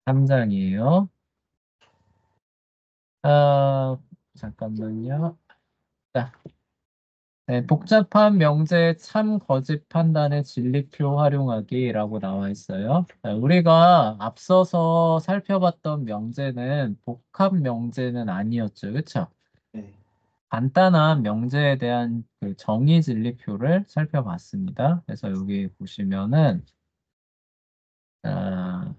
3장이에요. 아, 잠깐만요. 자, 네, 복잡한 명제 참 거짓 판단의 진리표 활용하기라고 나와 있어요. 자, 우리가 앞서서 살펴봤던 명제는 복합 명제는 아니었죠. 그렇죠? 네. 간단한 명제에 대한 그 정의 진리표를 살펴봤습니다. 그래서 여기 보시면은 아,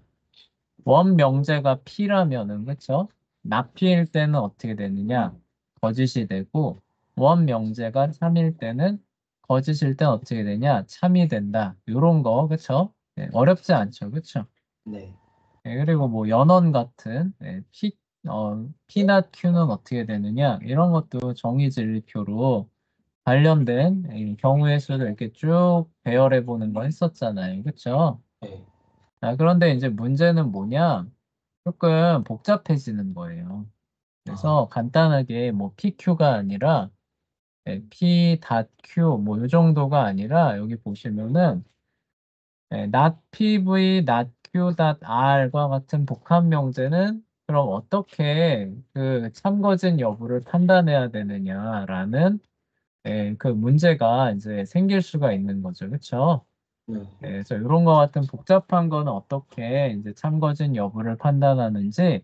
원 명제가 P라면은 그쵸? 나P일 때는 어떻게 되느냐? 거짓이 되고 원 명제가 참일 때는 거짓일 때는 어떻게 되냐? 참이 된다. 요런 거 그쵸? 네, 어렵지 않죠. 그쵸? 네. 네, 그리고 뭐 연원 같은 P나 Q는 어떻게 되느냐? 이런 것도 정의진리표로 관련된 이 경우의 수를 이렇게 쭉 배열해 보는 거 했었잖아요. 그쵸? 네. 그런데 이제 문제는 뭐냐? 조금 복잡해지는 거예요. 아, 그래서 간단하게 뭐 PQ가 아니라 P.Q 뭐 이 정도가 아니라 여기 보시면은 not PV, not Q.R과 같은 복합 명제는 그럼 어떻게 그 참거진 여부를 판단해야 되느냐라는 그 문제가 이제 생길 수가 있는 거죠. 그렇죠? 네. 그래서 이런 거 같은 복잡한 거는 어떻게 이제 참거진 여부를 판단하는지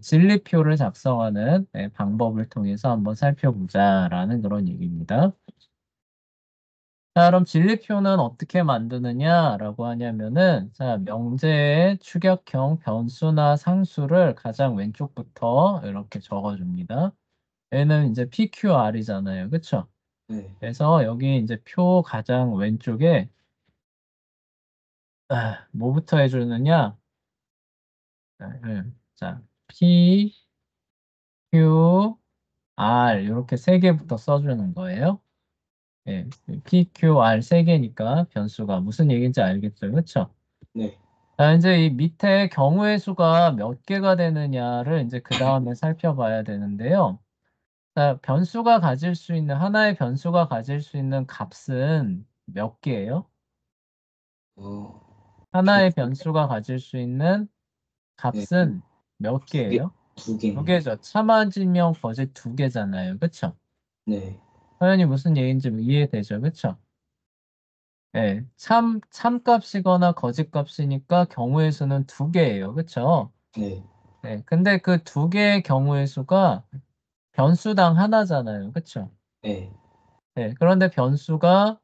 진리표를 작성하는 방법을 통해서 한번 살펴보자라는 그런 얘기입니다. 자, 그럼 진리표는 어떻게 만드느냐라고 하냐면은, 자, 명제의 추격형 변수나 상수를 가장 왼쪽부터 이렇게 적어줍니다. 얘는 이제 PQR이잖아요. 그쵸? 네. 그래서 여기 이제 표 가장 왼쪽에, 뭐부터 해주느냐? 자, P, Q, R 이렇게 세 개부터 써주는 거예요. 예, PQR 세 개니까 변수가 무슨 얘기인지 알겠죠? 그렇죠? 네. 자, 이제 이 밑에 경우의 수가 몇 개가 되느냐를 이제 그 다음에 살펴봐야 되는데요. 자, 변수가 가질 수 있는 하나의 변수가 가질 수 있는 값은 몇 개예요? 두, 하나의 변수가 가질 수 있는 네. 값은 몇 두 개, 개예요? 두 두 개입니다. 개죠. 참아지명 거짓 두 개잖아요. 그렇죠? 네. 당연히 무슨 얘기인지 이해되죠? 그렇죠? 네, 참값이거나 거짓값이니까 경우의 수는 두 개예요. 그쵸? 네. 네, 근데 그 두 개의 경우의 수가 변수당 하나잖아요. 그쵸? 네. 네, 그런데 변수가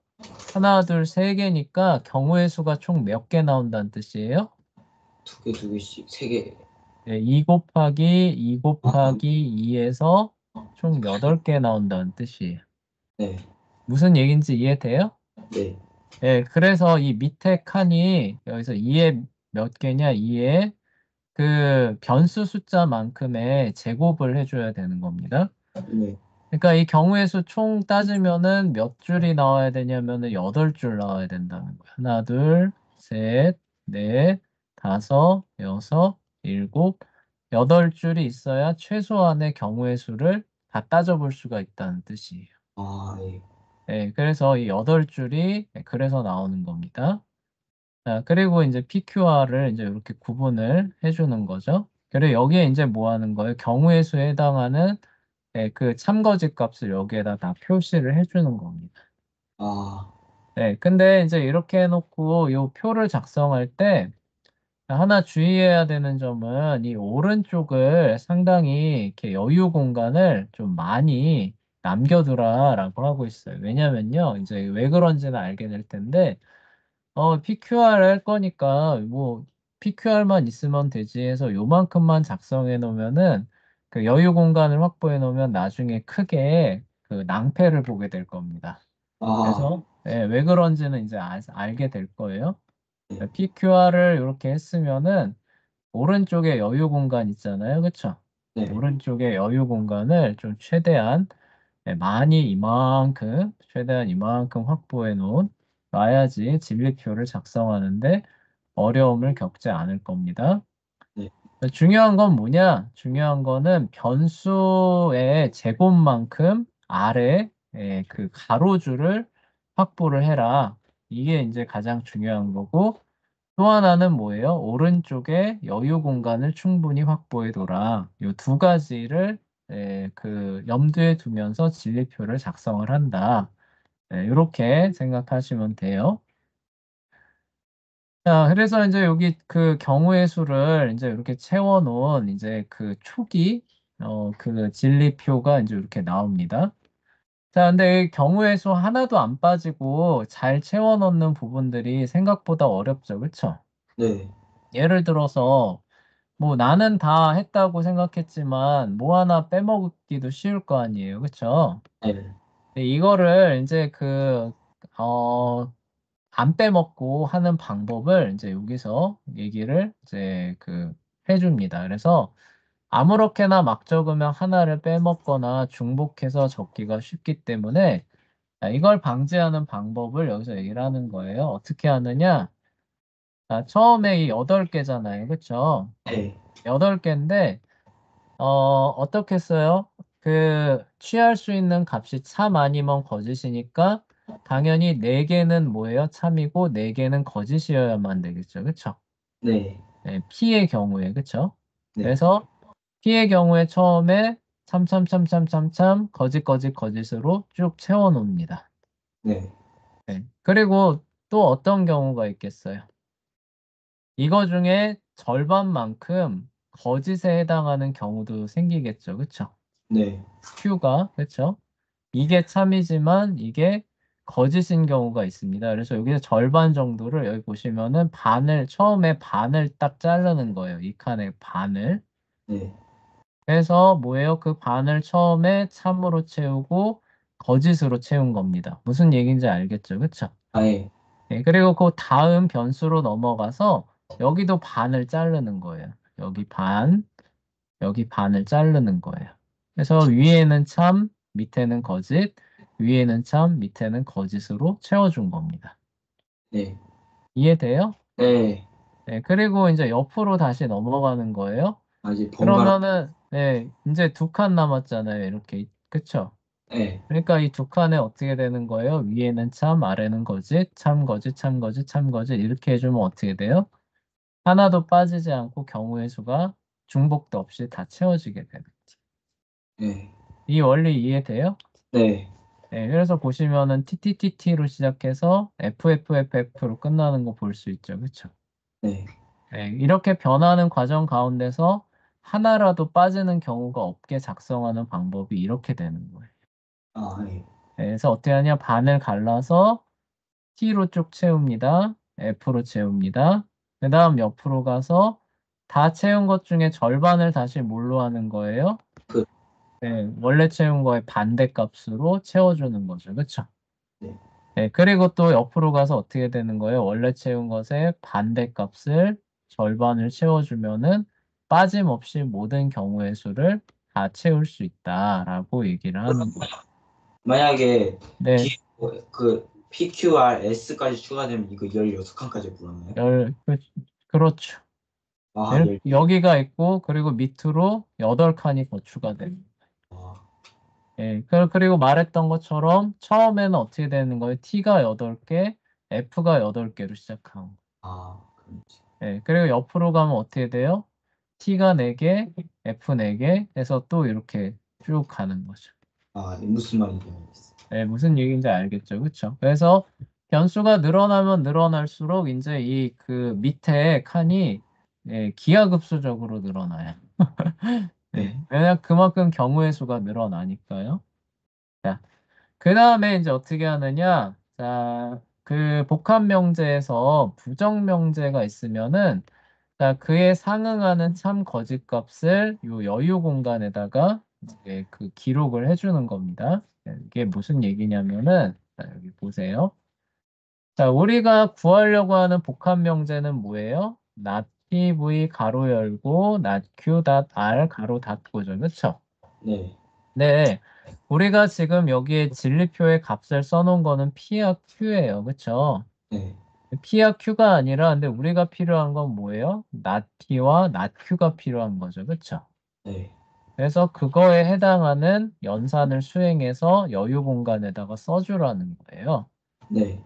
하나, 둘, 세 개니까 경우의 수가 총 몇 개 나온다는 뜻이에요? 두 개, 두 개씩, 세 개. 네, 2 곱하기 2 아, 곱하기 2에서 총 8개 나온다는 뜻이에요. 네. 무슨 얘기인지 이해돼요? 네. 네, 그래서 이 밑에 칸이 여기서 2에 몇 개냐? 2에 그 변수 숫자만큼의 제곱을 해줘야 되는 겁니다. 네. 그러니까 이 경우의 수 총 따지면은 몇 줄이 나와야 되냐면은 8줄 나와야 된다는 거예요. 하나, 둘, 셋, 넷, 다섯, 여섯, 일곱, 8줄이 있어야 최소한의 경우의 수를 다 따져볼 수가 있다는 뜻이에요. 아, 네. 네, 그래서 이 8줄이 그래서 나오는 겁니다. 자, 그리고 이제 PQR을 이제 이렇게 구분을 해주는 거죠. 그리고 여기에 이제 뭐 하는 거예요? 경우의 수에 해당하는 그 참거짓 값을 여기에다 다 표시를 해주는 겁니다. 아, 네, 근데 이제 이렇게 해놓고 이 표를 작성할 때 하나 주의해야 되는 점은 이 오른쪽을 상당히 이렇게 여유 공간을 좀 많이 남겨두라라고 하고 있어요. 왜냐면요, 이제 왜 그런지는 알게 될 텐데, PQR 할 거니까 뭐 PQR만 있으면 되지 해서 요만큼만 작성해 놓으면은 그 여유 공간을 확보해 놓으면 나중에 크게 그 낭패를 보게 될 겁니다. 아, 그래서 왜 그런지는 이제 알게 될 거예요. 네. PQR을 이렇게 했으면은 오른쪽에 여유 공간 있잖아요. 그쵸? 네. 오른쪽에 여유 공간을 좀 최대한 많이 이만큼, 최대한 이만큼 확보해 놓은 놔야지 진리표를 작성하는데 어려움을 겪지 않을 겁니다. 네. 중요한 건 뭐냐? 중요한 거는 변수의 제곱만큼 아래 그 가로줄을 확보를 해라. 이게 이제 가장 중요한 거고, 또 하나는 뭐예요? 오른쪽에 여유 공간을 충분히 확보해둬라. 이 두 가지를 그 염두에 두면서 진리표를 작성을 한다. 이렇게 생각하시면 돼요. 자, 그래서 이제 여기 그 경우의 수를 이제 이렇게 채워놓은 이제 그 초기 그 진리표가 이제 이렇게 나옵니다. 자, 근데 이 경우의 수 하나도 안 빠지고 잘 채워넣는 부분들이 생각보다 어렵죠. 그쵸? 네. 예를 들어서 뭐 나는 다 했다고 생각했지만 뭐 하나 빼먹기도 쉬울 거 아니에요. 그쵸? 네. 근데 이거를 이제 안 빼먹고 하는 방법을 이제 여기서 얘기를 이제 해줍니다. 그래서 아무렇게나 막 적으면 하나를 빼먹거나 중복해서 적기가 쉽기 때문에 이걸 방지하는 방법을 여기서 얘기를 하는 거예요. 어떻게 하느냐? 자, 처음에 이 8개잖아요. 그쵸? 네. 8개인데, 어떻게 써요? 취할 수 있는 값이 참 아니면 거짓이니까, 당연히 4개는 뭐예요? 참이고, 4개는 거짓이어야만 되겠죠. 그쵸? 네. 네, P의 경우에, 그쵸? 네. 그래서 P의 경우에 처음에 참, 참, 참, 참, 참, 참, 거짓, 거짓, 거짓으로 쭉 채워놓습니다. 네. 네. 그리고 또 어떤 경우가 있겠어요? 이거 중에 절반만큼 거짓에 해당하는 경우도 생기겠죠. 그쵸? 네. Q가, 그쵸? 이게 참이지만 이게 거짓인 경우가 있습니다. 그래서 여기서 절반 정도를 여기 보시면은 처음에 반을 딱 자르는 거예요. 이 칸의 반을. 네. 그래서 뭐예요? 그 반을 처음에 참으로 채우고 거짓으로 채운 겁니다. 무슨 얘기인지 알겠죠? 그쵸? 아예. 네, 그리고 그 다음 변수로 넘어가서 여기도 반을 자르는 거예요. 여기 반을 자르는 거예요. 그래서 위에는 참, 밑에는 거짓, 위에는 참, 밑에는 거짓으로 채워준 겁니다. 네. 이해돼요? 네. 네, 그리고 이제 옆으로 다시 넘어가는 거예요. 아, 이제 번갈아. 그러면은, 네, 이제 2칸 남았잖아요. 이렇게. 그쵸? 네. 그러니까 이 2칸에 어떻게 되는 거예요? 위에는 참, 아래는 거짓, 참, 거짓, 참, 거짓, 참, 거짓. 이렇게 해주면 어떻게 돼요? 하나도 빠지지 않고 경우의 수가 중복도 없이 다 채워지게 되는 거죠. 네. 이 원리 이해돼요? 네. 네, 그래서 보시면은 TTTT로 시작해서 FFFF로 끝나는 거 볼 수 있죠. 그쵸? 네. 네, 이렇게 변하는 과정 가운데서 하나라도 빠지는 경우가 없게 작성하는 방법이 이렇게 되는 거예요. 아, 예. 네, 그래서 어떻게 하냐? 반을 갈라서 T로 쭉 채웁니다. F로 채웁니다. 그 다음 옆으로 가서 다 채운 것 중에 절반을 다시 뭘로 하는 거예요? 그, 네, 원래 채운 거의 반대값으로 채워주는 거죠. 그쵸? 네. 네, 그리고 또 옆으로 가서 어떻게 되는 거예요? 원래 채운 것의 반대값을 절반을 채워주면은 빠짐없이 모든 경우의 수를 다 채울 수 있다라고 얘기를 하는 거예요. 만약에 네, 뒤에 그 PQRS까지 추가되면 이거 16칸까지 불었나요? 그렇죠. 아, 여기가 있고, 그리고 밑으로 8칸이 더 추가돼요. 아, 예, 그리고 말했던 것처럼 처음에는 어떻게 되는 거예요? T가 8개, F가 8개로 시작하고. 아, 그렇지. 예, 그리고 옆으로 가면 어떻게 돼요? T가 4개, F 4개 해서 또 이렇게 쭉 가는 거죠. 아, 무슨 말인지 알겠어. 예, 무슨 얘기인지 알겠죠? 그쵸? 그래서 변수가 늘어나면 늘어날수록 이제 이 밑에 칸이 기하급수적으로 늘어나요. 네. 네, 왜냐면 그만큼 경우의 수가 늘어나니까요. 자, 그 다음에 이제 어떻게 하느냐? 자, 복합 명제에서 부정 명제가 있으면은 자, 그에 상응하는 참 거짓 값을 요 여유 공간에다가 이제 기록을 해주는 겁니다. 이게 무슨 얘기냐면은 자, 여기 보세요. 자, 우리가 구하려고 하는 복합 명제는 뭐예요? notPV 가로 열고 notQ.R 가로 닫고죠. 그쵸? 네. 네. 우리가 지금 여기에 진리표에 값을 써놓은 거는 P와 Q예요. 그쵸? 네. P와 Q가 아니라 근데 우리가 필요한 건 뭐예요? not P와 not Q가 필요한 거죠. 그쵸? 네. 그래서 그거에 해당하는 연산을 수행해서 여유 공간에다가 써주라는 거예요. 네.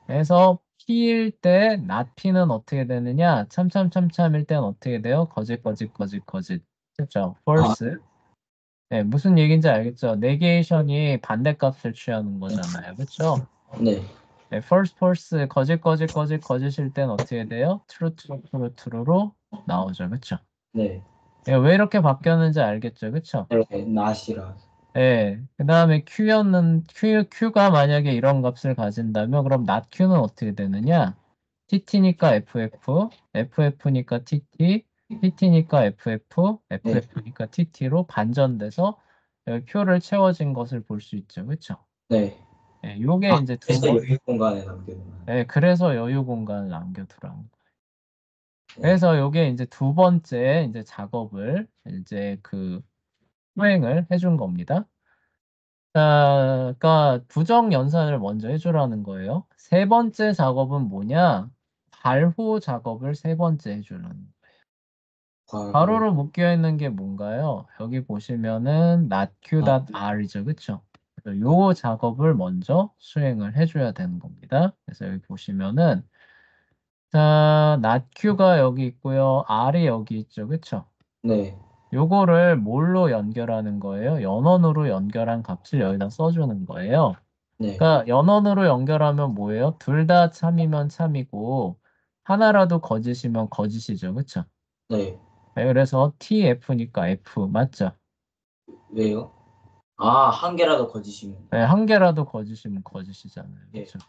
그래서 P일 때 not P는 어떻게 되느냐? 참참참참일 때는 어떻게 돼요? 거짓. 그렇죠? 아, false. 네, 무슨 얘기인지 알겠죠? 네게이션이 반대값을 취하는 거잖아요. 그렇죠? 네. 네, false, 거짓일 때는 어떻게 돼요? true로 나오죠. 그렇죠? 네. 예, 왜 이렇게 바뀌었는지 알겠죠? 그렇죠? 이렇게 not이라. 예, 그 다음에 Q가 만약에 이런 gat을 가진다면, 그럼 not Q는 어떻게 되느냐? TT니까 FF니까 TT니까 네. FF니까 TT로 반전돼서 여기 표를 채워진 것을 볼 수 있죠. 그쵸? 네. 예, 요게 아, 이제 그래서 여유 공간에 남겨놓는. 예, 그래서 여유 공간을 남겨두라는 거예요. 네. 그래서 요게 이제 두 번째 이제 작업을 이제 수행을 해준 겁니다. 자, 그러니까 부정 연산을 먼저 해주라는 거예요. 세 번째 작업은 뭐냐? 발호 작업을 세 번째 해주는 거예요. 바로. 가로로 묶여 있는 게 뭔가요? 여기 보시면은 notq.r이죠, 그쵸? 그래서 요 작업을 먼저 수행을 해줘야 되는 겁니다. 그래서 여기 보시면은 자, notq가 여기 있고요, r이 여기 있죠, 그쵸? 네. 요거를 뭘로 연결하는 거예요? 연원으로 연결한 값을 여기다 써주는 거예요. 네. 그러니까 연원으로 연결하면 뭐예요? 둘 다 참이면 참이고 하나라도 거짓이면 거짓이죠. 그쵸? 네. 네, 그래서 TF니까 F 맞죠? 왜요? 아, 한 개라도 거짓이면. 네, 한 개라도 거짓이면 거짓이잖아요. 예. 그쵸?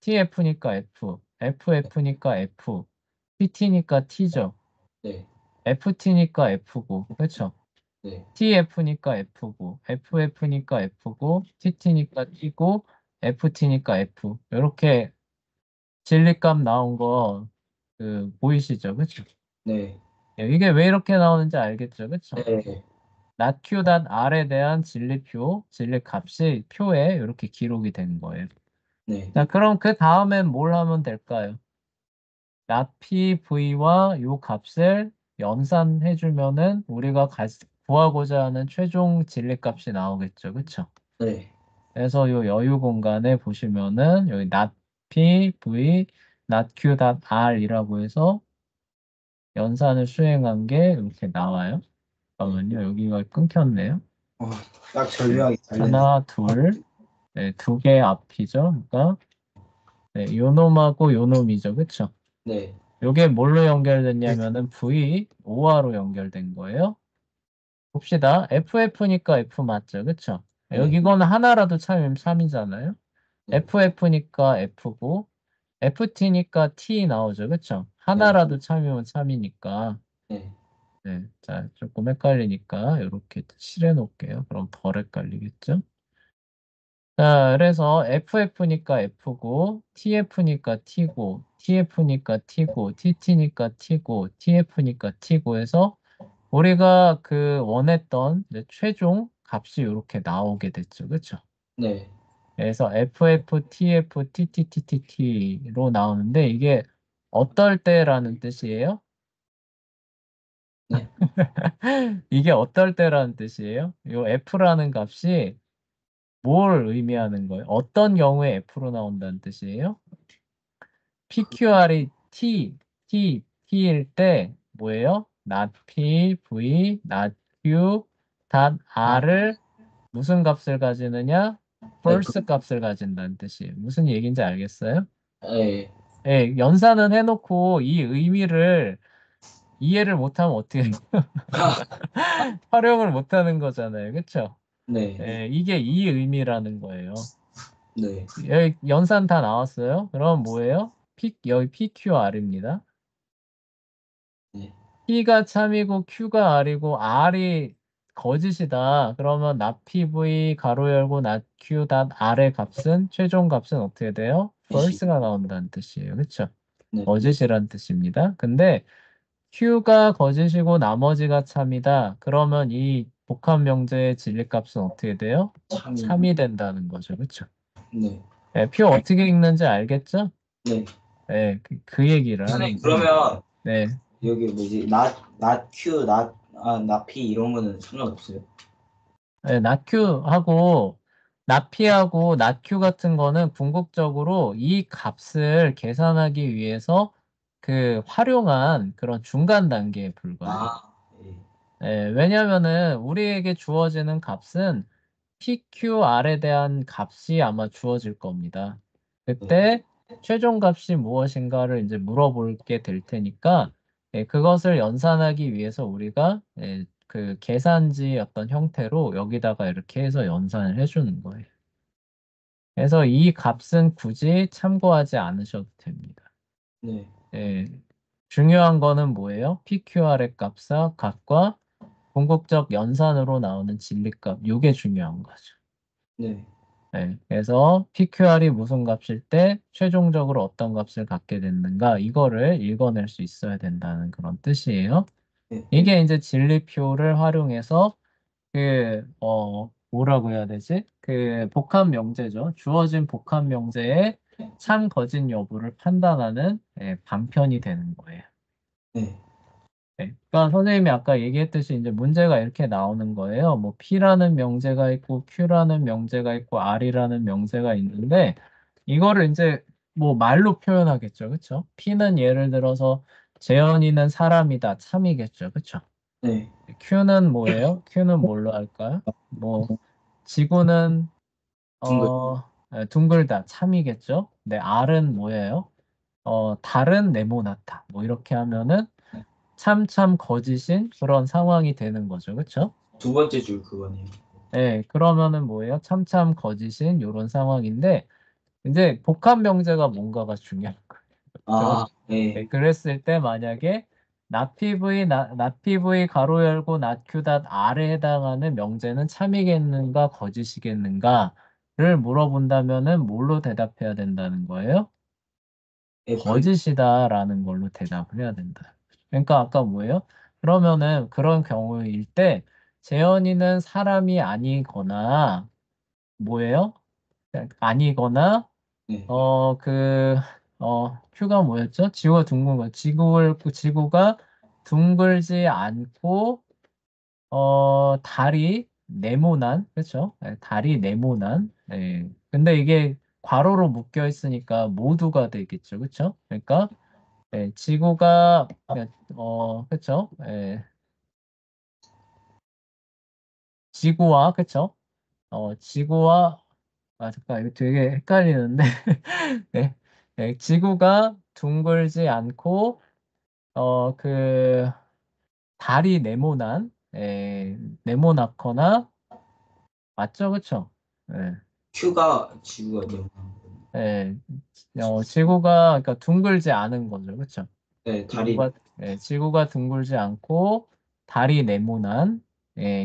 TF니까 F, FF니까 F, TT니까 T죠. 네. FT니까 F고, 그쵸? 네. TF니까 F고, FF니까 F고, TT니까 T고, FT니까 F. 이렇게 진리값 나온 거 보이시죠? 그쵸? 네. 예, 이게 왜 이렇게 나오는지 알겠죠? 그쵸? 네. notq.r에 대한 진리값이 표에 이렇게 기록이 된 거예요. 네. 자, 그럼 그 다음엔 뭘 하면 될까요? notpv와 요 값을 연산해주면은 우리가 구하고자 하는 최종 진리값이 나오겠죠? 그쵸? 네. 그래서 요 여유 공간에 보시면은 여기 notpv, notq.r이라고 해서 연산을 수행한 게 이렇게 나와요. 네. 잠깐만요. 여기가 끊겼네요. 어, 딱 네. 절묘하게 잘 됐네. 하나, 둘, 네, 두 개 앞이죠. 그러니까 네, 요 놈하고 요 놈이죠. 그쵸? 네. 요게 뭘로 연결됐냐면은 V, OR로 연결된 거예요. 봅시다. FF니까 F 맞죠? 그쵸? 여기 네. 이거는 하나라도 참이면 3이잖아요. 네. FF니까 F고 FT니까 T 나오죠. 그쵸? 네. 하나라도 참이면 3이니까 네. 네, 자, 조금 헷갈리니까 이렇게 칠해 놓을게요. 그럼 덜 헷갈리겠죠? 자, 그래서 FF니까 F고, TF니까 T고, TF니까 T고, TT니까 T고, TF니까 T고 해서 우리가 원했던 이제 최종 값이 이렇게 나오게 됐죠. 그쵸? 네. 그래서 FF, TF, TTTTT로 나오는데 이게 어떨 때라는 뜻이에요? 네. 이게 어떨 때라는 뜻이에요? 요 F라는 값이 뭘 의미하는 거예요? 어떤 경우에 F로 나온다는 뜻이에요? PQR이 T일 때 뭐예요? not P, V, not Q, 아, R을 무슨 값을 가지느냐? F. false 값을 가진다는 뜻이에요. 무슨 얘기인지 알겠어요? 네. 예, 연산은 해놓고 이 의미를 이해를 못하면 어떻게 해요? 활용을 못하는 거잖아요. 그쵸? 네. 예, 이게 이 의미라는 거예요. 네. 여기 연산 다 나왔어요? 그럼 뭐예요? 여기 PQR입니다. 네. P가 참이고 Q가 R이고 R이 거짓이다. 그러면 notPV 가로 열고 notQ.R의 값은 최종 값은 어떻게 돼요? 이시. false가 나온다는 뜻이에요. 그쵸? 네. 거짓이란 뜻입니다. 근데 Q가 거짓이고 나머지가 참이다. 그러면 이 복합 명제의 진리값은 어떻게 돼요? 참이. 참이 된다는 거죠. 그쵸? 네. 네, 표 어떻게 읽는지 알겠죠? 네. 네, 그 얘기를 하는 선생님, 거예요. 그러면 네. 여기 뭐지? not Q, not P 이런 거는 상관없어요? 네, 낙큐하고 납P하고 납Q 같은 거는 궁극적으로 이 값을 계산하기 위해서 그 활용한 그런 중간 단계에 불과해요. 아, 예. 예, 왜냐면은 우리에게 주어지는 값은 PQR에 대한 값이 아마 주어질 겁니다. 네. 그때 최종 값이 무엇인가를 이제 물어볼게 될 테니까 예, 그것을 연산하기 위해서 우리가 예, 그 계산지 어떤 형태로 여기다가 이렇게 해서 연산을 해주는 거예요. 그래서 이 값은 굳이 참고하지 않으셔도 됩니다. 네. 예, 중요한 거는 뭐예요? PQR의 값과 궁극적 연산으로 나오는 진리값, 이게 중요한 거죠. 네. 네, 그래서 PQR이 무슨 값일 때 최종적으로 어떤 값을 갖게 됐는가, 이거를 읽어낼 수 있어야 된다는 그런 뜻이에요. 네. 이게 이제 진리표를 활용해서 뭐라고 해야 되지? 그 복합 명제죠. 주어진 복합 명제의 참, 거짓 여부를 판단하는 방편이 되는 거예요. 네. 네. 그러니까 선생님이 아까 얘기했듯이 이제 문제가 이렇게 나오는 거예요. 뭐 P라는 명제가 있고 Q라는 명제가 있고 R이라는 명제가 있는데 이거를 이제 뭐 말로 표현하겠죠. 그렇죠? P는 예를 들어서 재현이는 사람이다. 참이겠죠. 그렇죠? 네. Q는 뭐예요? Q는 뭘로 할까요? 뭐 지구는 둥글. 둥글다. 참이겠죠? 네, R은 뭐예요? 달은 네모나다. 뭐 이렇게 하면은 참 거짓인 그런 상황이 되는 거죠. 그렇죠? 두 번째 줄 그거네요. 네, 그러면은 뭐예요? 참 거짓인 이런 상황인데 이제 복합 명제가 뭔가가 중요한 거예요. 아, 그렇죠? 네, 네. 그랬을 때 만약에 납PV 가로 열고 납Q 닷 R에 해당하는 명제는 참이겠는가 거짓이겠는가를 물어본다면은 뭘로 대답해야 된다는 거예요? F. 거짓이다라는 걸로 대답을 해야 된다. 그러니까 아까 뭐예요? 그러면은 그런 경우일 때 재현이는 사람이 아니거나 뭐예요? 아니거나 네. Q가 뭐였죠? 지구가 둥근 거. 지구가 둥글지 않고 달이 네모난, 그렇죠? 네, 달이 네모난. 예. 근데 이게 괄호로 묶여 있으니까 모두가 되겠죠, 그렇죠? 그러니까 지구가 그렇죠? 지구와 그렇죠? 지구와 잠깐 이거 되게 헷갈리는데 네. 지구가 둥글지 않고 그 달이 네모나거나 맞죠, 그렇죠? Q가 지구가 되는 예, 지구가 그러니까 둥글지 않은 거죠, 그렇죠? 네, 다리. 지구가 둥글지 않고 달이 네모난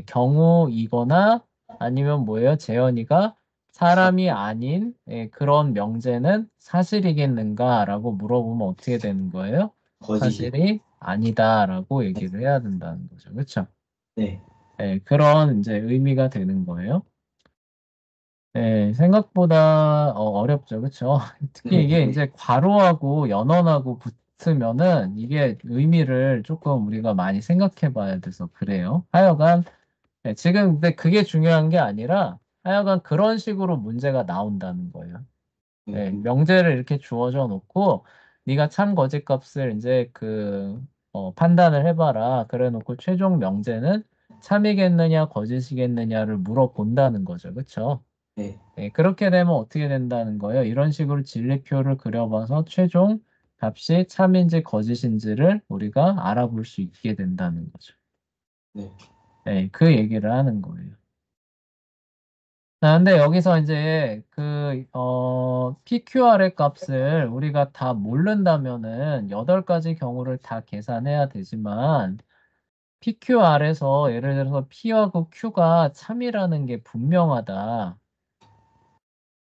경우이거나 아니면 뭐예요? 재현이가 사, 사람이 아닌 그런 명제는 사실이겠는가라고 물어보면 어떻게 되는 거예요? 거짓이. 사실이 아니다라고 얘기를 해야 된다는 거죠, 그렇죠? 네. 그런 이제 의미가 되는 거예요. 생각보다 어렵죠, 그렇죠? 특히 이게 네. 이제 괄호하고 연원하고 붙으면은 이게 의미를 조금 우리가 많이 생각해 봐야 돼서 그래요. 하여간 지금 근데 그게 중요한 게 아니라 하여간 그런 식으로 문제가 나온다는 거예요. 네. 명제를 이렇게 주어져 놓고 네가 참 거짓 값을 이제 판단을 해봐라. 그래 놓고 최종 명제는 참이겠느냐 거짓이겠느냐를 물어본다는 거죠, 그렇죠? 네. 그렇게 되면 어떻게 된다는 거예요? 이런 식으로 진리표를 그려봐서 최종 값이 참인지 거짓인지를 우리가 알아볼 수 있게 된다는 거죠. 네. 그 얘기를 하는 거예요. 자, 근데 여기서 이제 PQR의 값을 우리가 다 모른다면은 8가지 경우를 다 계산해야 되지만 PQR에서 예를 들어서 P하고 Q가 참이라는 게 분명하다.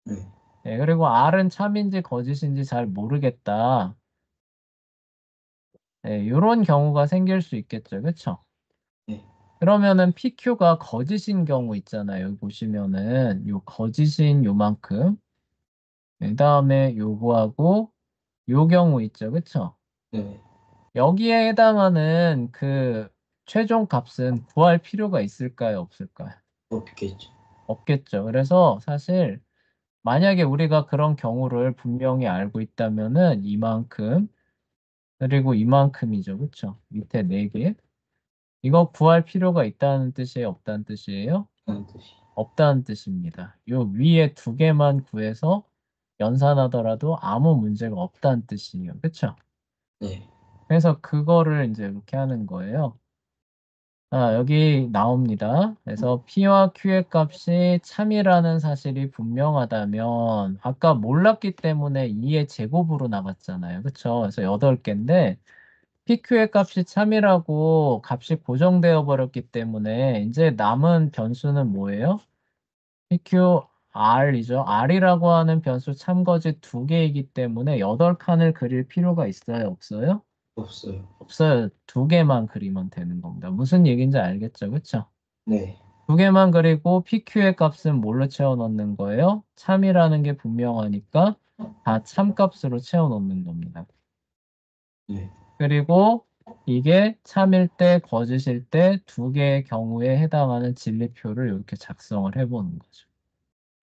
네. 그리고 R은 참인지 거짓인지 잘 모르겠다. 이런 경우가 생길 수 있겠죠. 그렇죠? 네. 그러면은 PQ가 거짓인 경우 있잖아요. 여기 보시면은 요 거짓인 요만큼. 그다음에 요거하고 요 경우 있죠. 그렇죠? 네. 여기에 해당하는 그 최종 값은 구할 필요가 있을까요? 없을까요? 없겠죠. 없겠죠. 그래서 사실 만약에 우리가 그런 경우를 분명히 알고 있다면은 이만큼 그리고 이만큼이죠. 그쵸? 밑에 4개. 이거 구할 필요가 있다는 뜻이에요? 없다는 뜻이에요? 라는 뜻이. 없다는 뜻입니다. 요 위에 2개만 구해서 연산하더라도 아무 문제가 없다는 뜻이에요. 그쵸? 네. 그래서 그거를 이제 이렇게 하는 거예요. 아, 여기 나옵니다. 그래서 P와 Q의 값이 참이라는 사실이 분명하다면 아까 몰랐기 때문에 2의 제곱으로 나갔잖아요. 그쵸? 그래서 8개인데 PQ의 값이 참이라고 값이 고정되어 버렸기 때문에 이제 남은 변수는 뭐예요? PQ R이죠. R이라고 하는 변수 참거짓 2개이기 때문에 8칸을 그릴 필요가 있어요? 없어요? 없어요. 없어요. 2개만 그리면 되는 겁니다. 무슨 얘기인지 알겠죠? 그쵸? 네. 2개만 그리고 PQ의 값은 뭘로 채워 넣는 거예요? 참이라는 게 분명하니까 다 참값으로 채워 넣는 겁니다. 네. 그리고 이게 참일 때, 거짓일 때 2개의 경우에 해당하는 진리표를 이렇게 작성을 해보는 거죠.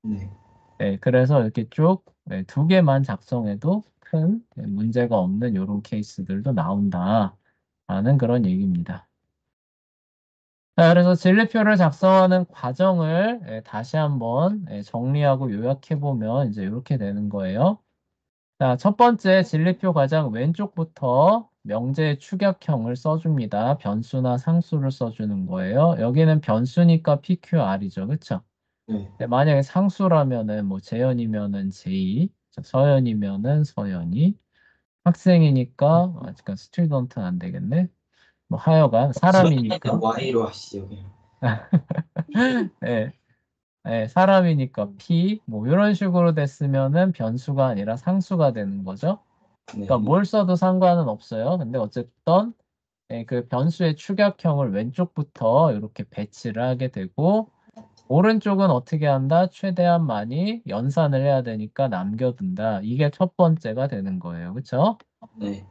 네. 네, 그래서 이렇게 쭉 2개만 작성해도 큰 문제가 없는 이런 케이스들도 나온다. 라는 그런 얘기입니다. 자, 그래서 진리표를 작성하는 과정을 다시 한번 정리하고 요약해보면 이제 이렇게 되는 거예요. 자, 첫 번째 진리표 가장 왼쪽부터 명제의 축약형을 써줍니다. 변수나 상수를 써주는 거예요. 여기는 변수니까 PQR이죠. 그쵸? 네. 만약에 상수라면은 뭐 재현이면은 J, 서현이면은 서현이, 학생이니까 잠깐 스튜던트는 안 되겠네. 뭐 하여간 수학에는 사람이니까 Y로 하시죠, 그냥. 네, 네, 사람이니까 P 뭐 이런 식으로 됐으면은 변수가 아니라 상수가 되는 거죠. 네. 그러니까 뭘 써도 상관은 없어요. 근데 어쨌든 그 변수의 축약형을 왼쪽부터 이렇게 배치를 하게 되고 오른쪽은 어떻게 한다? 최대한 많이 연산을 해야 되니까 남겨둔다. 이게 첫 번째가 되는 거예요. 그렇죠? 네.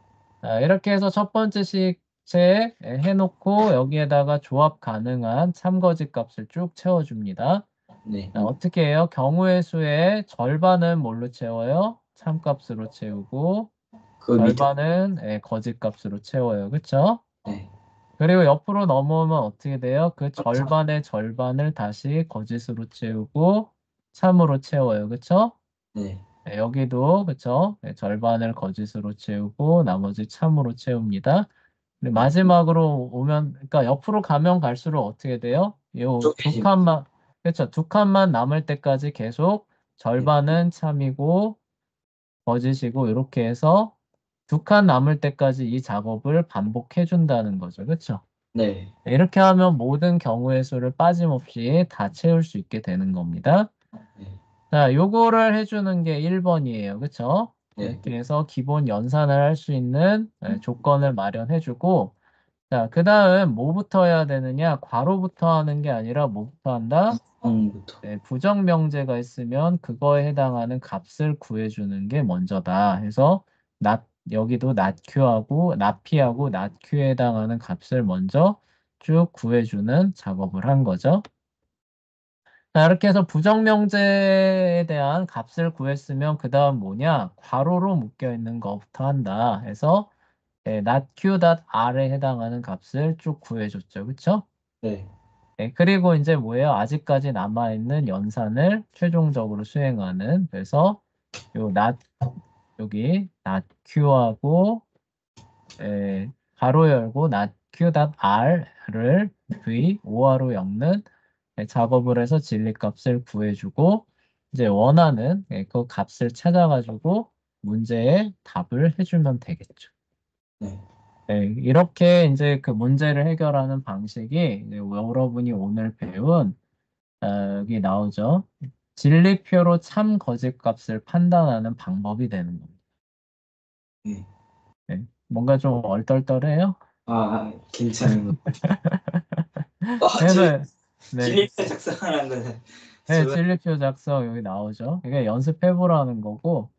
이렇게 해서 첫 번째 식체 해놓고 여기에다가 조합 가능한 참거짓 값을 쭉 채워줍니다. 네. 자, 어떻게 해요? 경우의 수의 절반은 뭘로 채워요? 참값으로 채우고 그 밑에. 절반은 거짓 값으로 채워요. 그렇죠? 네. 그리고 옆으로 넘어오면 어떻게 돼요? 그 절반의 절반을 다시 거짓으로 채우고 참으로 채워요. 그쵸? 네. 네, 여기도 그쵸? 네, 절반을 거짓으로 채우고 나머지 참으로 채웁니다. 그리고 네. 마지막으로 오면 그러니까 옆으로 가면 갈수록 어떻게 돼요? 요 두 쪼개집니다. 칸만 그쵸? 2칸만 남을 때까지 계속 네. 절반은 참이고 거짓이고 이렇게 해서 2칸 남을 때까지 이 작업을 반복해 준다는 거죠. 그쵸? 네. 이렇게 하면 모든 경우의 수를 빠짐없이 다 채울 수 있게 되는 겁니다. 네. 자, 요거를 해주는 게 1번이에요. 그쵸? 네. 이렇게 해서 기본 연산을 할 수 있는 조건을 마련해주고, 자, 그 다음 뭐부터 해야 되느냐? 괄호부터 하는 게 아니라 뭐부터 한다? 부터. 네, 부정명제가 있으면 그거에 해당하는 값을 구해주는 게 먼저다. 해서 여기도 낫q하고 낫p하고 낫q에 해당하는 값을 먼저 쭉 구해주는 작업을 한 거죠. 자, 이렇게 해서 부정명제에 대한 값을 구했으면 그 다음 뭐냐? 괄호로 묶여 있는 것부터 한다. 해서 낫q.r에 해당하는 값을 쭉 구해줬죠. 그쵸? 네. 네, 그리고 이제 뭐예요? 아직까지 남아있는 연산을 최종적으로 수행하는. 그래서 요 여기 낫q하고 가로 열고 낫q.r을 v 5하로 엮는 작업을 해서 진리값을 구해주고 이제 원하는 그 값을 찾아가지고 문제에 답을 해주면 되겠죠. 네. 네, 이렇게 이제 그 문제를 해결하는 방식이 이제 여러분이 오늘 배운 여기 나오죠. 진리표로 참 거짓 값을 판단하는 방법이 되는 겁니다. 네. 네, 뭔가 좀 얼떨떨해요? 괜찮은 거. 저 그래서 네, 진리편 작성하는 거는 네, 제가 진리표 작성 여기 나오죠. 이게 연습해보라는 거고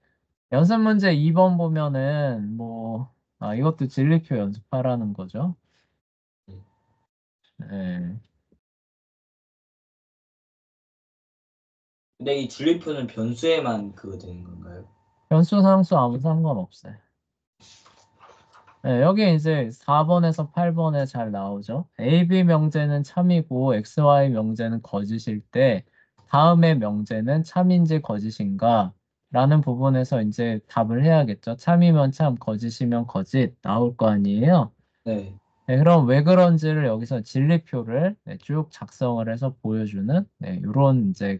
연습 문제 2번 보면은 뭐 이것도 진리표 연습하라는 거죠. 네. 근데 이 진리표는 변수에만 그거 되는 건가요? 변수, 상수 아무 상관없어요. 네, 여기 이제 4번에서 8번에 잘 나오죠. A, B 명제는 참이고 X, Y 명제는 거짓일 때 다음의 명제는 참인지 거짓인가? 라는 부분에서 이제 답을 해야겠죠. 참이면 참, 거짓이면 거짓 나올 거 아니에요. 네. 네, 그럼 왜 그런지를 여기서 진리표를 네, 쭉 작성을 해서 보여주는 네, 이런 이제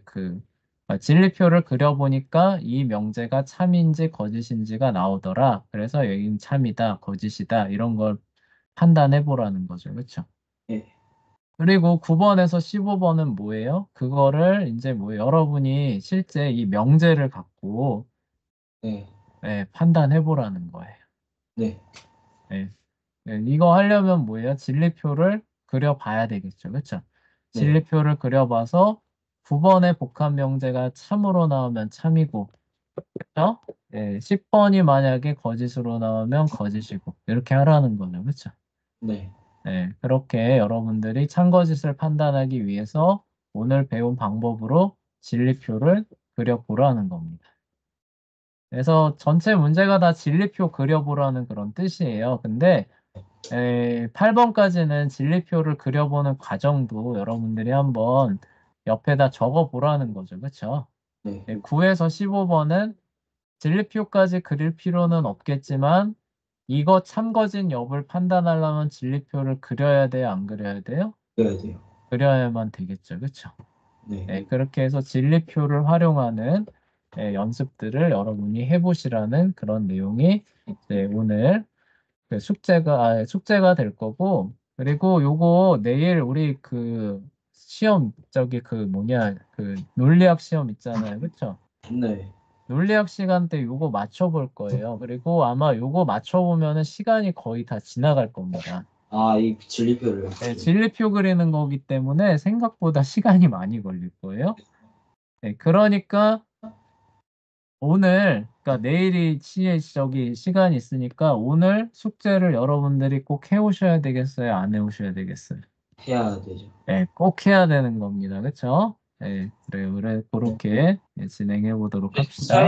진리표를 그려보니까 이 명제가 참인지 거짓인지가 나오더라. 그래서 여기는 참이다, 거짓이다 이런 걸 판단해 보라는 거죠. 그렇죠? 네. 그리고 9번에서 15번은 뭐예요? 그거를 이제 뭐 여러분이 실제 이 명제를 갖고 네. 네, 판단해 보라는 거예요. 네. 네. 네, 이거 하려면 뭐예요? 진리표를 그려봐야 되겠죠. 그렇죠? 네. 진리표를 그려봐서 9번의 복합 명제가 참으로 나오면 참이고, 그렇죠? 네, 10번이 만약에 거짓으로 나오면 거짓이고, 이렇게 하라는 거죠. 그렇죠? 네. 네, 그렇게 여러분들이 참거짓을 판단하기 위해서 오늘 배운 방법으로 진리표를 그려보라는 겁니다. 그래서 전체 문제가 다 진리표 그려보라는 그런 뜻이에요. 근데 8번까지는 진리표를 그려보는 과정도 여러분들이 한번 옆에다 적어 보라는 거죠. 그렇죠? 네. 9에서 15번은 진리표까지 그릴 필요는 없겠지만 이거 참거진 여부를 판단하려면 진리표를 그려야 돼요? 안 그려야 돼요? 그래야 돼요. 그려야만 되겠죠. 그렇죠? 네. 그렇게 해서 진리표를 활용하는 연습들을 여러분이 해보시라는 그런 내용이 이제 오늘 숙제가 될 거고, 그리고 요거 내일 우리 시험, 논리학 시험 있잖아요. 그쵸? 네. 논리학 시간 때 요거 맞춰볼 거예요. 그리고 아마 요거 맞춰보면은 시간이 거의 다 지나갈 겁니다. 아, 이 진리표를. 네, 진리표 그리는 거기 때문에 생각보다 시간이 많이 걸릴 거예요. 네, 그러니까 그러니까 내일이 시간이 있으니까 오늘 숙제를 여러분들이 꼭 해오셔야 되겠어요? 안 해오셔야 되겠어요? 해야 되죠. 네, 꼭 해야 되는 겁니다. 그쵸? 네, 그래요. 그렇게 진행해 보도록 합시다.